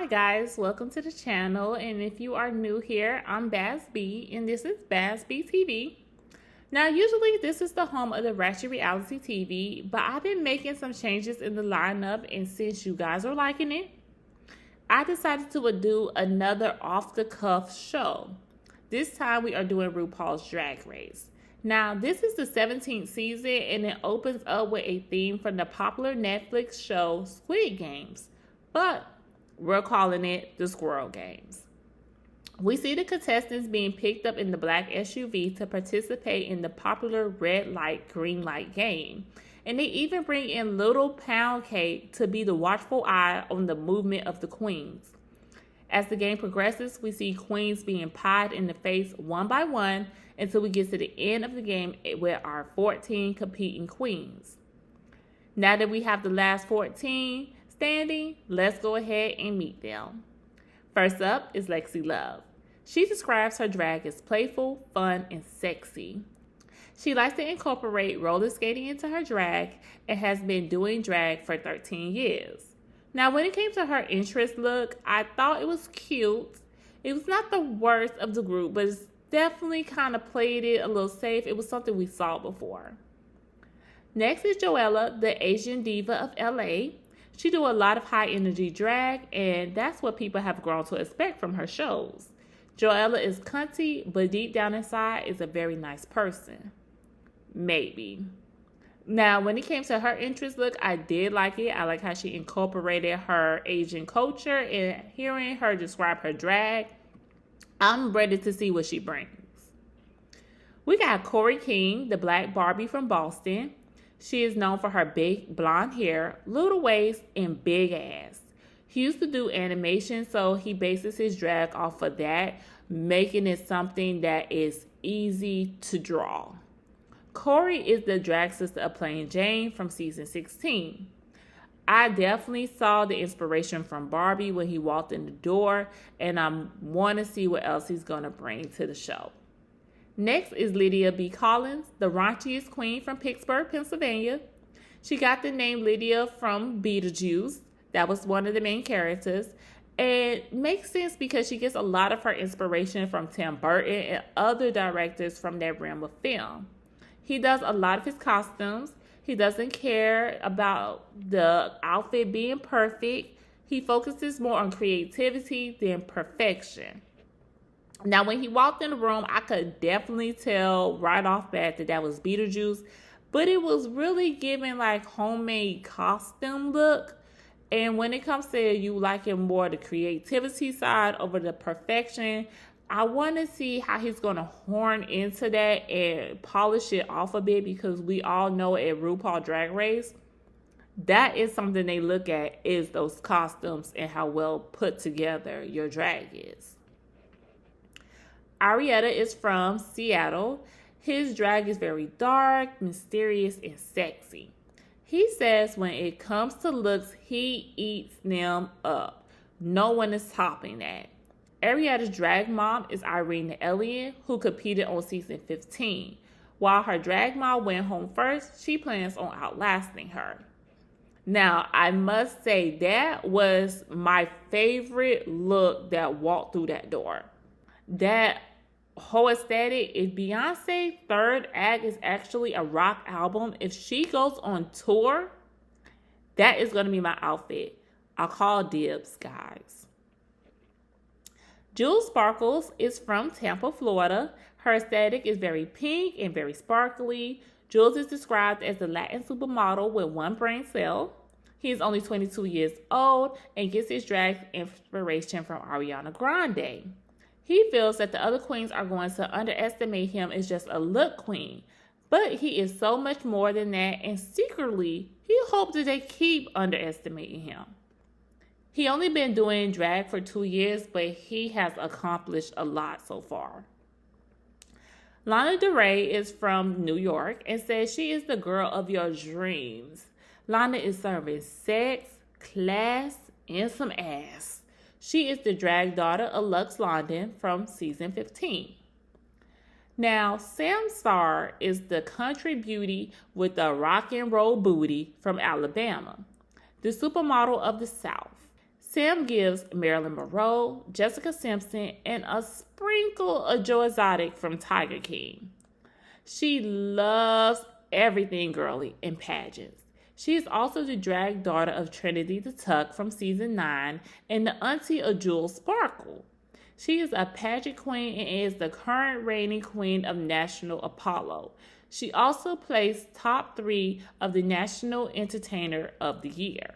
Hi guys, welcome to the channel, and if you are new here, I'm Baz B and this is Baz B TV. Now usually this is the home of the Ratchet Reality TV, but I've been making some changes in the lineup, and since you guys are liking it, I decided to do another off-the-cuff show. This time we are doing Rupaul's Drag Race. Now this is the 17th season and it opens up with a theme from the popular Netflix show Squirrel Games, but we're calling it the Squirrel Games. We see the contestants being picked up in the black SUV to participate in the popular red light, green light game. And they even bring in little pound cake to be the watchful eye on the movement of the queens. As the game progresses, we see queens being pied in the face one by one until we get to the end of the game with our 14 competing queens. Now that we have the last 14 standing, let's go ahead and meet them. First up is Lexi Love. She describes her drag as playful, fun, and sexy. She likes to incorporate roller skating into her drag and has been doing drag for 13 years. Now, when it came to her interest look, I thought it was cute. It was not the worst of the group, but it's definitely kind of played it a little safe. It was something we saw before. Next is Joella, the Asian diva of LA. She do a lot of high energy drag, and that's what people have grown to expect from her shows. Joella is cunty, but deep down inside is a very nice person. Maybe. Now, when it came to her interest look, I did like it. I like how she incorporated her Asian culture, and hearing her describe her drag, I'm ready to see what she brings. We got Corey King, the Black Barbie from Boston. She is known for her big blonde hair, little waist, and big ass. He used to do animation, so he bases his drag off of that, making it something that is easy to draw. Corey is the drag sister of Plain Jane from season 16. I definitely saw the inspiration from Barbie when he walked in the door, and I want to see what else he's going to bring to the show. Next is Lydia B. Collins, the raunchiest queen from Pittsburgh, Pennsylvania. She got the name Lydia from Beetlejuice. That was one of the main characters. And it makes sense because she gets a lot of her inspiration from Tim Burton and other directors from that realm of film. He does a lot of his costumes. He doesn't care about the outfit being perfect. He focuses more on creativity than perfection. Now, when he walked in the room, I could definitely tell right off bat that that was Beetlejuice, but it was really giving like homemade costume look. And when it comes to you liking more the creativity side over the perfection, I want to see how he's going to horn into that and polish it off a bit, because we all know at Rupaul Drag Race, that is something they look at, is those costumes and how well put together your drag is. Arietta is from Seattle. His drag is very dark, mysterious, and sexy. He says when it comes to looks, he eats them up. No one is topping that. Arietta's drag mom is Irene the Alien, who competed on season 15. While her drag mom went home first, she plans on outlasting her. Now, I must say that was my favorite look that walked through that door. That whole aesthetic, if Beyonce's third act is actually a rock album, if she goes on tour, that is going to be my outfit. I'll call dibs, guys. Jules Sparkles is from Tampa, Florida. Her aesthetic is very pink and very sparkly. Jules is described as the Latin supermodel with one brain cell. He is only 22 years old and gets his drag inspiration from Ariana Grande. He feels that the other queens are going to underestimate him as just a look queen, but he is so much more than that, and secretly, he hopes that they keep underestimating him. He only been doing drag for 2 years, but he has accomplished a lot so far. Lana Del Rey is from New York and says she is the girl of your dreams. Lana is serving sex, class, and some ass. She is the drag daughter of Lux London from season 15. Now, Samstar is the country beauty with the rock and roll booty from Alabama, the supermodel of the South. Sam gives Marilyn Monroe, Jessica Simpson, and a sprinkle of Joe Exotic from Tiger King. She loves everything girly in pageants. She is also the drag daughter of Trinity the Tuck from season 9 and the auntie of Jules Sparkle. She is a pageant queen and is the current reigning queen of National Apollo. She also placed top 3 of the National Entertainer of the Year.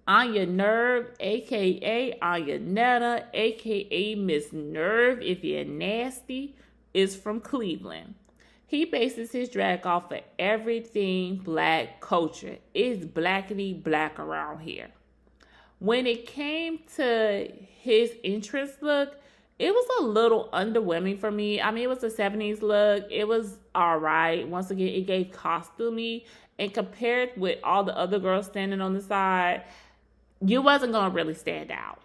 Anya Nerve, aka Anya Netta, aka Miss Nerve if you're nasty, is from Cleveland. He bases his drag off of everything black culture. It's blackity black around here. When it came to his entrance look, it was a little underwhelming for me. I mean, it was a 70s look. It was all right. Once again, it gave costumey. And compared with all the other girls standing on the side, you wasn't going to really stand out.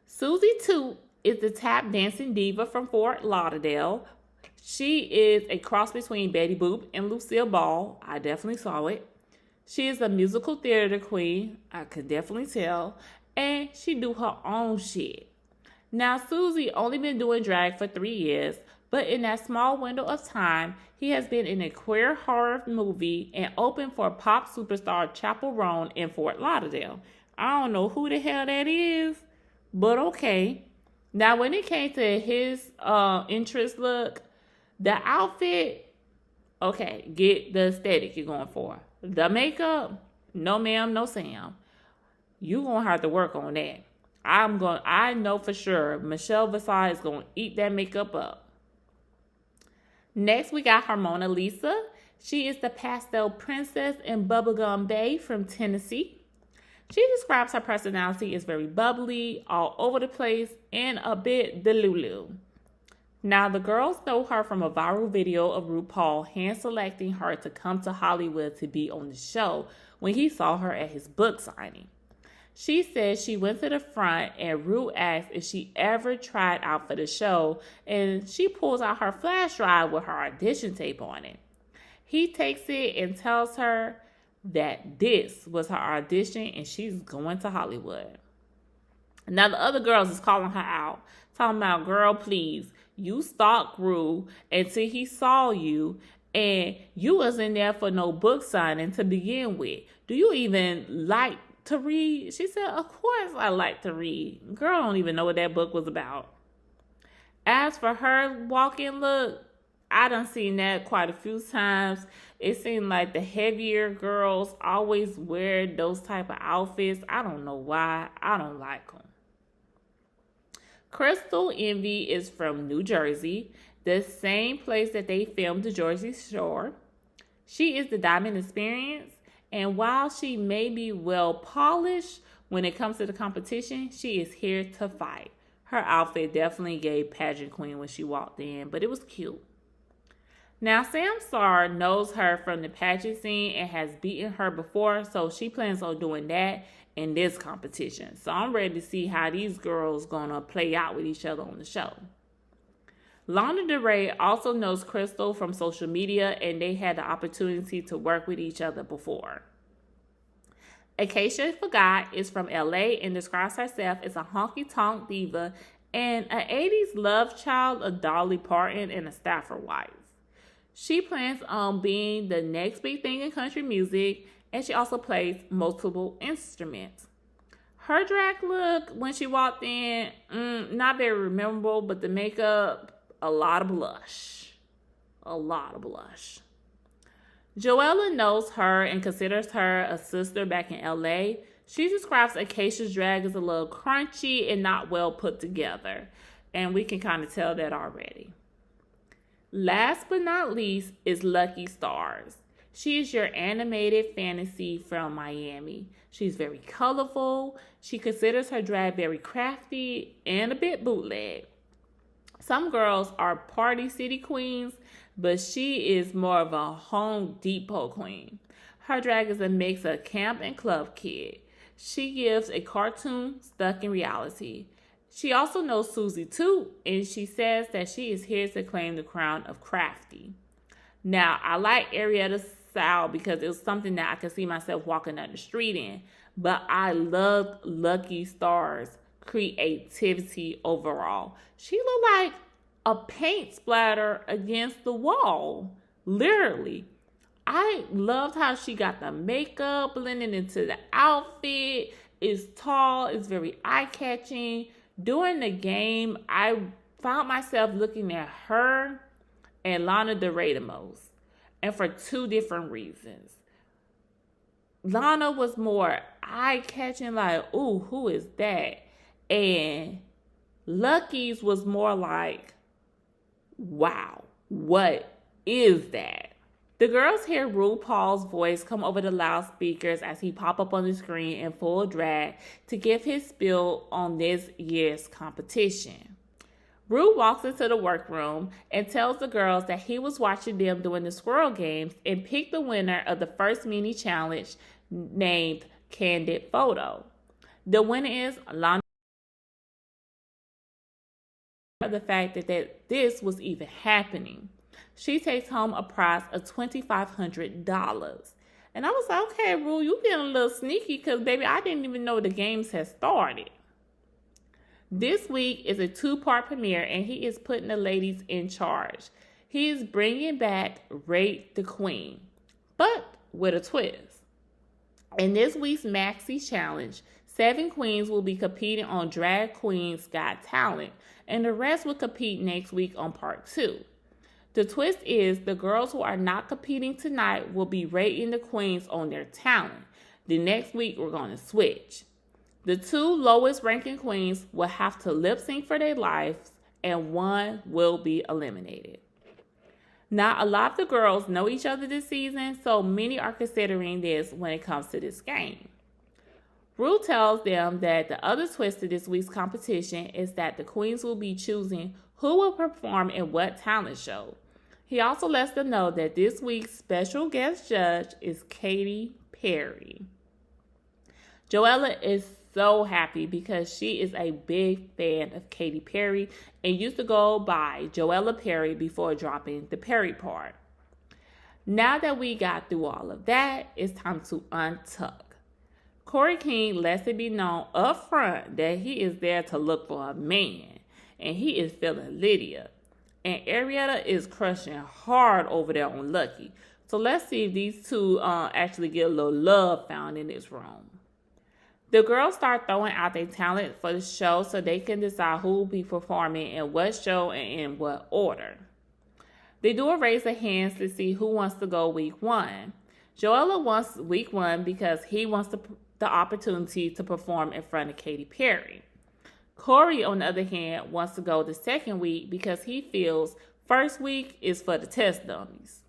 Susie Toot is the tap dancing diva from Fort Lauderdale. She is a cross between Betty Boop and Lucille Ball. I definitely saw it. She is a musical theater queen. I could definitely tell. And she do her own shit. Now, Susie only been doing drag for 3 years, but in that small window of time, he has been in a queer horror movie and opened for pop superstar Chappell Roan in Fort Lauderdale. I don't know who the hell that is, but okay. Now, when it came to his interest look, the outfit, okay, get the aesthetic you're going for. The makeup, no ma'am, no Sam. You're going to have to work on that. I know for sure Michelle Visage is going to eat that makeup up. Next, we got Harmona Lisa. She is the pastel princess in Bubblegum Bay from Tennessee. She describes her personality as very bubbly, all over the place, and a bit delulu. Now, the girls know her from a viral video of Rupaul hand-selecting her to come to Hollywood to be on the show when he saw her at his book signing. She says she went to the front and Ru asked if she ever tried out for the show, and she pulls out her flash drive with her audition tape on it. He takes it and tells her that this was her audition and she's going to Hollywood. Now, the other girls is calling her out, talking about, girl, please, you stalked Ru until he saw you, and you wasn't there for no book signing to begin with. Do you even like to read? She said, of course I like to read. Girl, I don't even know what that book was about. As for her walk-in look, I done seen that quite a few times. It seemed like the heavier girls always wear those type of outfits. I don't know why. I don't like them. Crystal Envy is from New Jersey, the same place that they filmed the Jersey Shore. She is the Diamond Experience, and while she may be well polished when it comes to the competition, she is here to fight. Her outfit definitely gave pageant queen when she walked in, but it was cute. Now, Samsar knows her from the pageant scene and has beaten her before, so she plans on doing that in this competition. So I'm ready to see how these girls gonna play out with each other on the show. Lana Del Rey also knows Crystal from social media, and they had the opportunity to work with each other before. Acacia Fagat is from LA and describes herself as a honky-tonk diva and an 80s love child of Dolly Parton and a Stafford wife. She plans on being the next big thing in country music, and she also plays multiple instruments. Her drag look when she walked in, not very memorable, but the makeup, a lot of blush. A lot of blush. Joella knows her and considers her a sister back in LA. She describes Acacia's drag as a little crunchy and not well put together, and we can kind of tell that already. Last but not least is Lucky Stars. She is your animated fantasy from Miami. She's very colorful. She considers her drag very crafty and a bit bootleg. Some girls are party city queens, but she is more of a Home Depot queen. Her drag is a mix of camp and club kid. She gives a cartoon stuck in reality. She also knows Susie Toot, and she says that she is here to claim the crown of crafty. Now, I like Arietta's style because it was something that I could see myself walking down the street in. but I loved Lucky Star's creativity overall. She looked like a paint splatter against the wall, literally. I loved how she got the makeup blending into the outfit. It's tall, it's very eye-catching. During the game, I found myself looking at her and Lana Del Rey the most, and for two different reasons. Lana was more eye-catching, like, ooh, who is that? And Lucky's was more like, wow, what is that? The girls hear Rupaul's voice come over the loudspeakers as he pop up on the screen in full drag to give his spiel on this year's competition. Ru walks into the workroom and tells the girls that he was watching them doing the Squirrel Games and picked the winner of the first mini challenge named Candid Photo. The winner is Lana. The fact that this was even happening. She takes home a prize of $2,500. And I was like, okay, Ru, you getting a little sneaky because, baby, I didn't even know the games had started. This week is a 2-part premiere, and he is putting the ladies in charge. He is bringing back Rate the Queen, but with a twist. In this week's Maxi Challenge, 7 queens will be competing on Drag Queens Got Talent, and the rest will compete next week on Part 2. The twist is the girls who are not competing tonight will be rating the queens on their talent. The next week, we're going to switch. The 2 lowest ranking queens will have to lip sync for their lives, and one will be eliminated. Now, a lot of the girls know each other this season, so many are considering this when it comes to this game. Ru tells them that the other twist to this week's competition is that the queens will be choosing who will perform in what talent show. He also lets them know that this week's special guest judge is Katy Perry. Joella is so happy because she is a big fan of Katy Perry and used to go by Joella Perry before dropping the Perry part. Now that we got through all of that, it's time to untuck. Corey King lets it be known up front that he is there to look for a man, and he is feeling Lydia. And Arietta is crushing hard over there on Lucky. So let's see if these two actually get a little love found in this room. The girls start throwing out their talent for the show so they can decide who will be performing in what show and in what order. They do a raise of hands to see who wants to go week 1. Joella wants week 1 because he wants the opportunity to perform in front of Katy Perry. Corey, on the other hand, wants to go the second week because he feels first week is for the test dummies.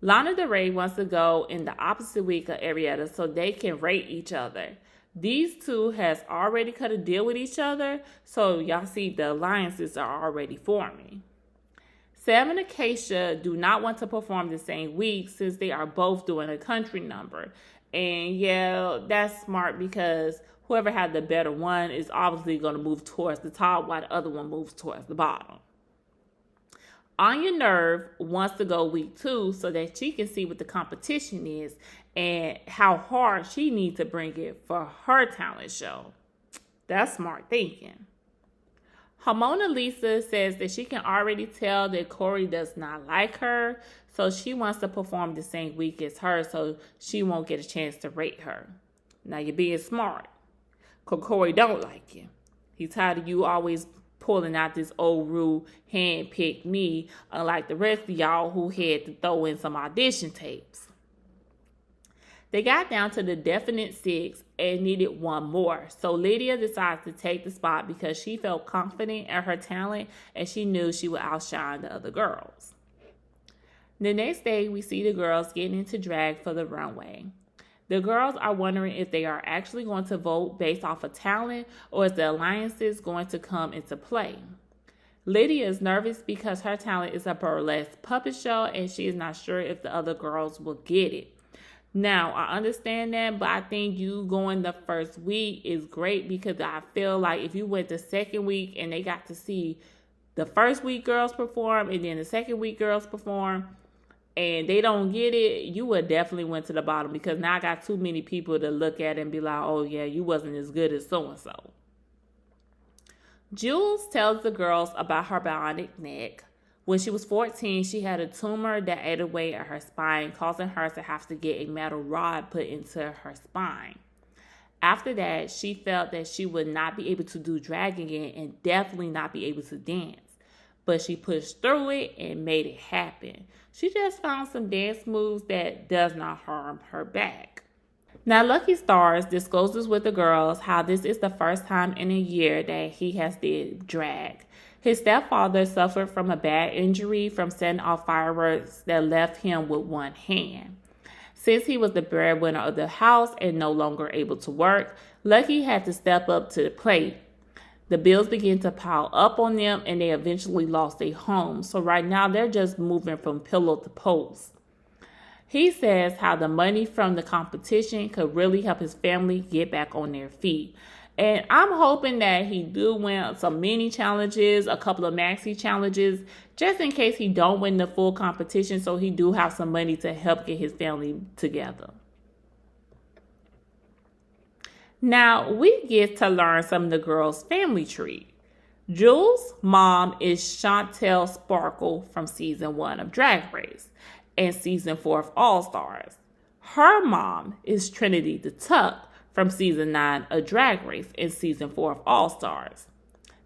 Lana Del Rey wants to go in the opposite week of Arietta so they can rate each other. These two has already cut a deal with each other, so y'all see the alliances are already forming. Sam and Acacia do not want to perform the same week since they are both doing a country number. And yeah, that's smart because whoever had the better one is obviously going to move towards the top while the other one moves towards the bottom. Anya Nerve wants to go week 2 so that she can see what the competition is and how hard she needs to bring it for her talent show. That's smart thinking. Hamona Lisa says that she can already tell that Corey does not like her, so she wants to perform the same week as her so she won't get a chance to rate her. Now you're being smart, because Corey don't like you. He's tired of you always pulling out this old rule, handpick me, unlike the rest of y'all who had to throw in some audition tapes. They got down to the definite 6 and needed one more, so Lydia decides to take the spot because she felt confident in her talent and she knew she would outshine the other girls. The next day, we see the girls getting into drag for the runway. The girls are wondering if they are actually going to vote based off of talent or is the alliances going to come into play. Lydia is nervous because her talent is a burlesque puppet show and she is not sure if the other girls will get it. Now, I understand that, but I think you going the first week is great because I feel like if you went the second week and they got to see the first week girls perform and then the second week girls perform, and they don't get it, you would definitely went to the bottom, because now I got too many people to look at and be like, oh yeah, you wasn't as good as so-and-so. Jules tells the girls about her bionic neck. When she was 14, she had a tumor that ate away at her spine, causing her to have to get a metal rod put into her spine. After that, she felt that she would not be able to do drag again and definitely not be able to dance. But she pushed through it and made it happen. She just found some dance moves that does not harm her back. Now, Lucky Stars discloses with the girls how this is the first time in a year that he has did drag. His stepfather suffered from a bad injury from setting off fireworks that left him with one hand. Since he was the breadwinner of the house and no longer able to work, Lucky had to step up to the plate. The bills began to pile up on them, and they eventually lost their home. So right now, they're just moving from pillow to post. He says how the money from the competition could really help his family get back on their feet. And I'm hoping that he do win some mini challenges, a couple of maxi challenges, just in case he don't win the full competition, so he do have some money to help get his family together. Now, we get to learn some of the girls' family tree. Jules' mom is Chantel Sparkle from season 1 of Drag Race and season 4 of All Stars. Her mom is Trinity the Tuck from season 9 of Drag Race and season 4 of All Stars.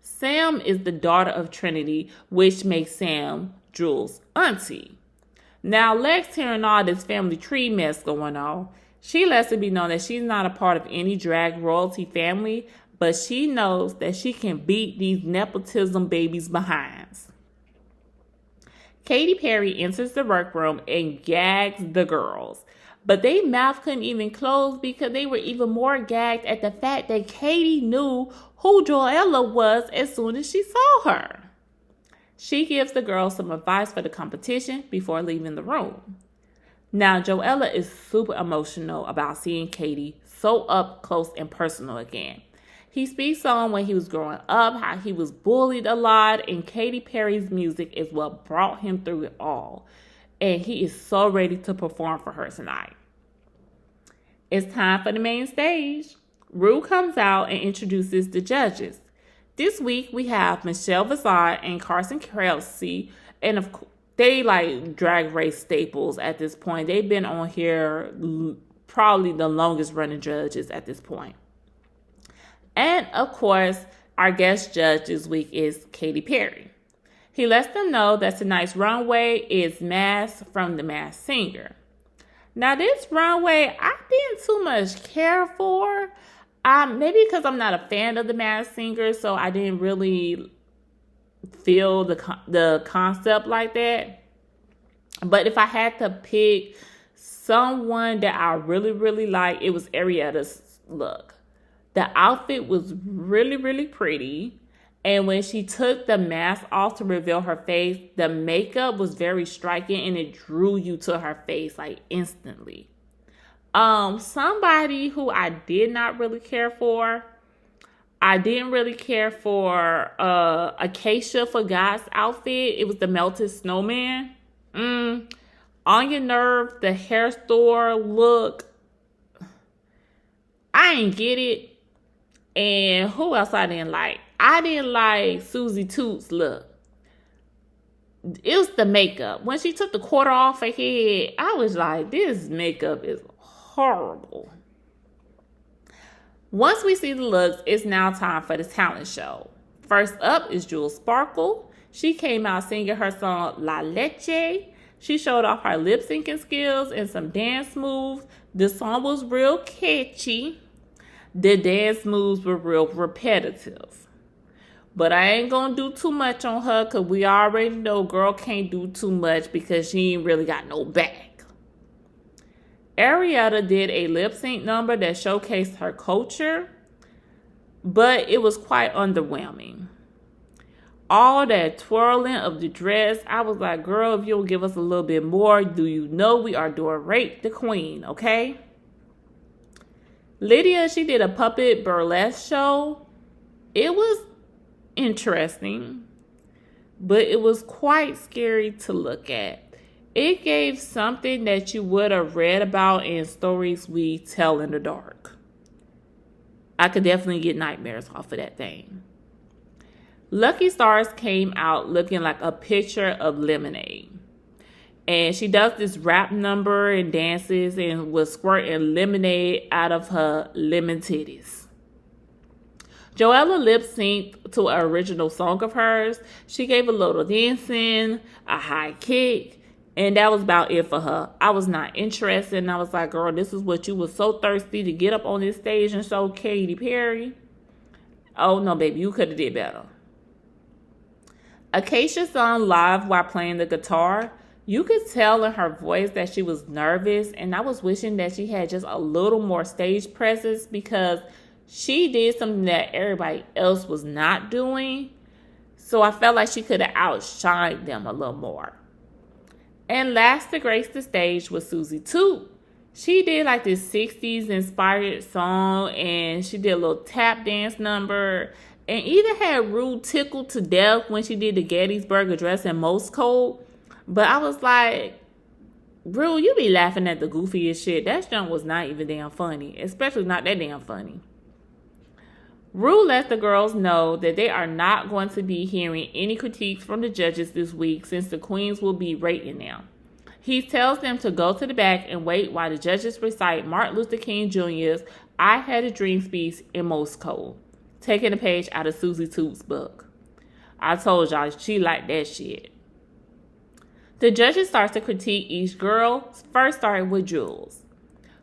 Sam is the daughter of Trinity, which makes Sam Jules' auntie. Now, Lex, hearing all this family tree mess going on, she lets it be known that she's not a part of any drag royalty family, but she knows that she can beat these nepotism babies' behinds. Katy Perry enters the workroom and gags the girls, but their mouth couldn't even close because they were even more gagged at the fact that Katy knew who Joella was as soon as she saw her. She gives the girls some advice for the competition before leaving the room. Now, Joella is super emotional about seeing Katy so up close and personal again. He speaks on when he was growing up, how he was bullied a lot, and Katy Perry's music is what brought him through it all. And he is so ready to perform for her tonight. It's time for the main stage. Ru comes out and introduces the judges. This week we have Michelle Visage and Carson Kelsey, and of course, they like Drag Race staples at this point. They've been on here probably the longest running judges at this point. And of course, our guest judge this week is Katy Perry. He lets them know that tonight's runway is Masked from the Masked Singer. Now, this runway, I didn't too much care for. Maybe because I'm not a fan of the Masked Singer, so I didn't really feel the concept like that. But if I had to pick someone that I really, really like, it was Arietta's look. The outfit was really, really pretty. And when she took the mask off to reveal her face, the makeup was very striking and it drew you to her face like instantly. Somebody who I did not really care for, I didn't really care for Acacia for God's outfit. It was the melted snowman. On your nerve, the hair store look. I didn't get it. And who else I didn't like? I didn't like Susie Toots' look. It was the makeup. When she took the quarter off her head, I was like, this makeup is horrible. Once we see the looks, it's now time for the talent show. First up is Jules Sparkle. She came out singing her song La Leche. She showed off her lip syncing skills and some dance moves. The song was real catchy. The dance moves were real repetitive. But I ain't gonna do too much on her because we already know girl can't do too much because she ain't really got no back. Arietta did a lip sync number that showcased her culture, but it was quite underwhelming. All that twirling of the dress, I was like, girl, if you'll give us a little bit more, do you know we are doing Rape the Queen, okay? Lydia, she did a puppet burlesque show. It was interesting, but it was quite scary to look at. It gave something that you would have read about in stories we tell in the dark. I could definitely get nightmares off of that thing. Lucky Stars came out looking like a picture of lemonade. And she does this rap number and dances and was squirting lemonade out of her lemon titties. Joella lip synced to an original song of hers. She gave a little dancing, a high kick, and that was about it for her. I was not interested, and I was like, girl, this is what you were so thirsty to get up on this stage and show Katy Perry. Oh, no, baby, you could have did better. Acacia sung live while playing the guitar. You could tell in her voice that she was nervous, and I was wishing that she had just a little more stage presence because she did something that everybody else was not doing. So I felt like she could have outshined them a little more. And last to grace the stage was Susie Toot. She did like this 60s inspired song, and she did a little tap dance number, and even had Rue tickled to death when she did the Gettysburg Address in Morse code. But I was like, Rue, you be laughing at the goofiest shit. That junk was not even damn funny, especially not that damn funny. Rue let the girls know that they are not going to be hearing any critiques from the judges this week since the queens will be rating them. He tells them to go to the back and wait while the judges recite Martin Luther King Jr.'s I Had a Dream speech in Morse code, taking a page out of Susie Toot's book. I told y'all she liked that shit. The judges start to critique each girl, first starting with Jules.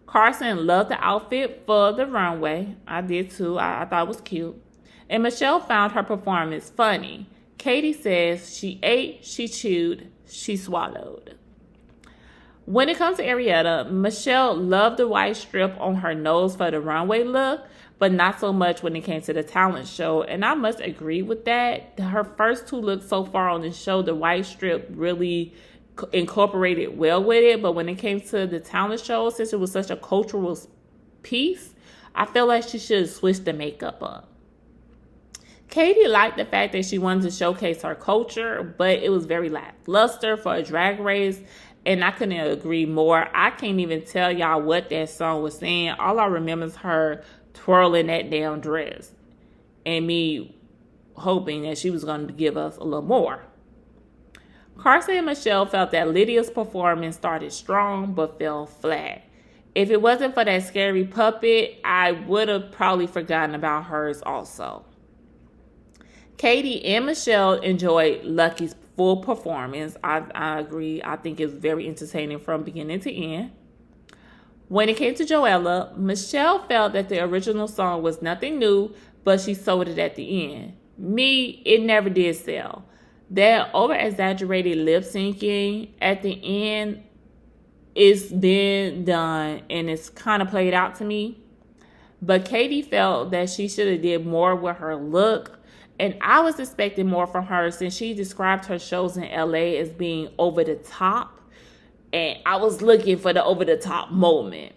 Carson loved the outfit for the runway. I did too. I thought it was cute. And Michelle found her performance funny. Katie says she ate, she chewed, she swallowed. When it comes to Arietta, Michelle loved the white strip on her nose for the runway look, but not so much when it came to the talent show. And I must agree with that. Her first two looks so far on the show, the white strip really incorporated well with it, but when it came to the talent show, since it was such a cultural piece, I felt like she should have switched the makeup up. Katie liked the fact that she wanted to showcase her culture, but it was very lackluster for a drag race, and I couldn't agree more. I can't even tell y'all what that song was saying. All I remember is her twirling that damn dress and me hoping that she was going to give us a little more. Carson and Michelle felt that Lydia's performance started strong but fell flat. If it wasn't for that scary puppet, I would have probably forgotten about hers also. Katie and Michelle enjoyed Lucky's full performance. I agree. I think it's very entertaining from beginning to end. When it came to Joella, Michelle felt that the original song was nothing new, but she sold it at the end. Me, it never did sell. That over-exaggerated lip-syncing at the end is been done, and it's kind of played out to me. But Katie felt that she should have did more with her look, and I was expecting more from her since she described her shows in LA as being over the top, and I was looking for the over-the-top moment.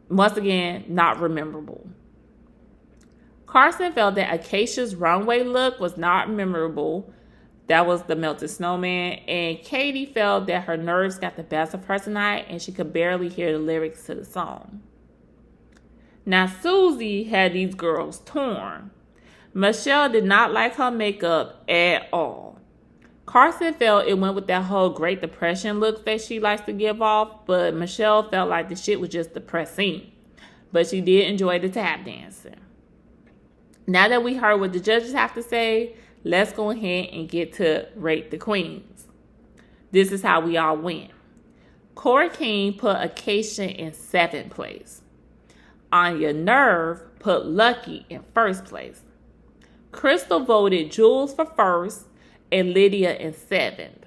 Once again, not memorable. Carson felt that Acacia's runway look was not memorable. That was the melted snowman. And Katie felt that her nerves got the best of her tonight and she could barely hear the lyrics to the song. Now, Susie had these girls torn. Michelle did not like her makeup at all. Carson felt it went with that whole Great Depression look that she likes to give off, but Michelle felt like the shit was just depressing. But she did enjoy the tap dancing. Now that we heard what the judges have to say, let's go ahead and get to Rate the Queens. This is how we all went. Cora King put Acacia in 7th place. Anya Nerve put Lucky in 1st place. Crystal voted Jules for 1st and Lydia in 7th.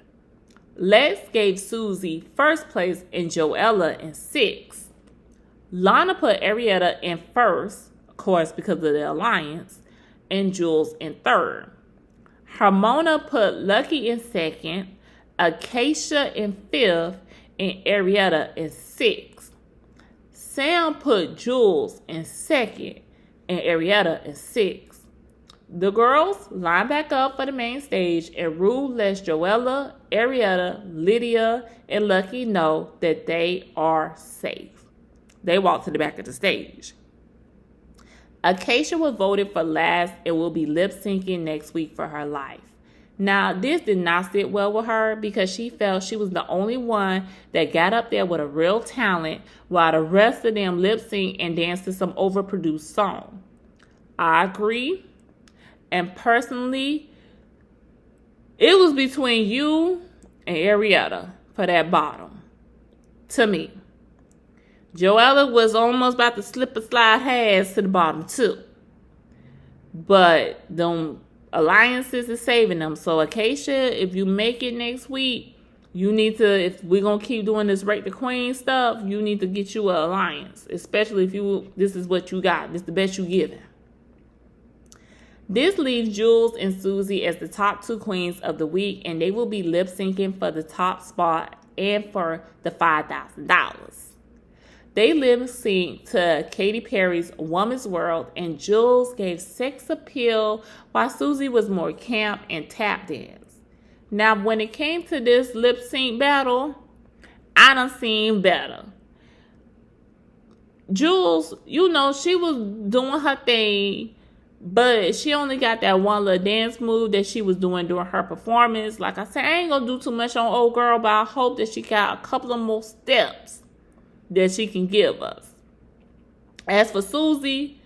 Lex gave Susie 1st place and Joella in 6th. Lana put Arietta in 1st, of course because of the alliance, and Jules in 3rd. Harmona put Lucky in 2nd, Acacia in 5th, and Arietta in 6th. Sam put Jules in 2nd and Arietta in 6th. The girls line back up for the main stage, and Rue lets Joella, Arietta, Lydia, and Lucky know that they are safe. They walk to the back of the stage. Acacia was voted for last and will be lip-syncing next week for her life. Now, this did not sit well with her because she felt she was the only one that got up there with a real talent while the rest of them lip-sync and dance to some overproduced song. I agree. And personally, it was between you and Arietta for that bottom. To me. Joella was almost about to slip a slide hands to the bottom too. But them alliances is saving them. So Acacia, if you make it next week, you need to, if we're going to keep doing this Rate the Queen stuff, you need to get you an alliance. Especially if this is what you got. This is the best you giving. This leaves Jules and Susie as the top 2 queens of the week, and they will be lip-syncing for the top spot and for the $5,000. They lip-synced to Katy Perry's Woman's World, and Jules gave sex appeal while Susie was more camp and tap dance. Now, when it came to this lip-sync battle, I done seen better. Jules, she was doing her thing, but she only got that one little dance move that she was doing during her performance. Like I said, I ain't gonna do too much on old girl, but I hope that she got a couple of more steps that she can give us. As for Susie,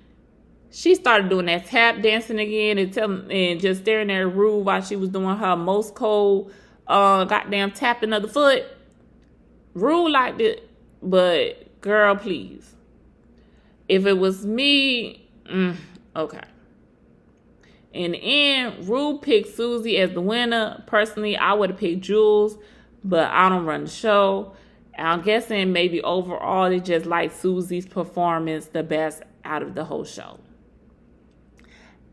she started doing that tap dancing again and just staring at Rue while she was doing her most cold goddamn tapping of the foot. Rue liked it, but girl, please. If it was me, okay. In the end, Rue picked Susie as the winner. Personally, I would have picked Jules, but I don't run the show. I'm guessing maybe overall they just like Susie's performance the best out of the whole show.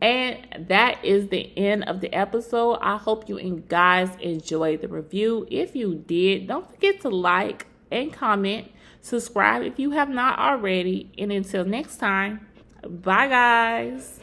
And that is the end of the episode. I hope you guys enjoyed the review. If you did, don't forget to like and comment. Subscribe if you have not already. And until next time, bye guys.